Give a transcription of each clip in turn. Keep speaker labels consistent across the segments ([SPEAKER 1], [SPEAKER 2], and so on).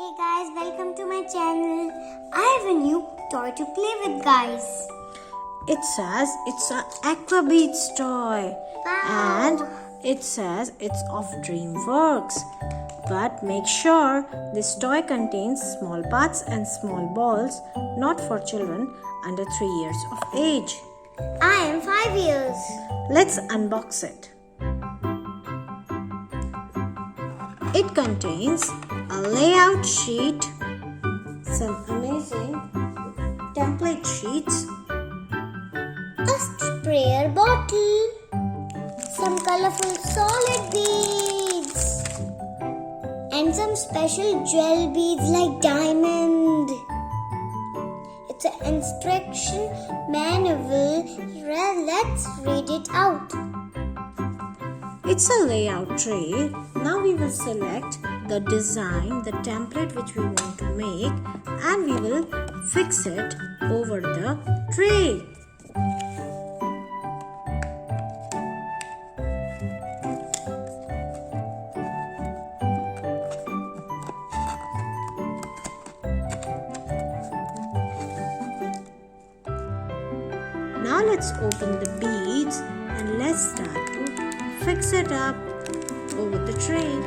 [SPEAKER 1] Hey guys, welcome to my channel. I have a new toy to play with, guys.
[SPEAKER 2] It says it's an Aquabeads toy.
[SPEAKER 1] Wow.
[SPEAKER 2] And it says it's of DreamWorks. But make sure this toy contains small parts and small balls, not for children under 3 years of age.
[SPEAKER 1] I am 5 years.
[SPEAKER 2] Let's unbox it. It contains a layout sheet, some amazing template sheets,
[SPEAKER 1] A sprayer bottle. Some colorful solid beads. And some special gel beads like diamond. It's an instruction manual. Let's read it out.
[SPEAKER 2] It's a layout tray. Now we will select the design, the template which we want to make, and we will fix it over the tray. Now let's open the beads and let's start to fix it up over the tray.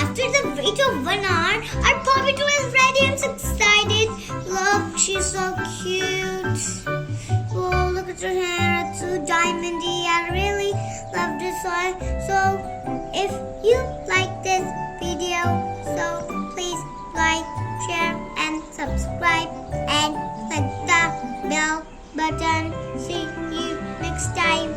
[SPEAKER 1] After the wait of 1 hour, our puppy toy is ready. I'm so excited. Look, she's so cute. Oh, look at her hair. It's so diamondy. I really love this toy. So, if you like this video, so please like, share, and subscribe. And click the bell button. See you next time.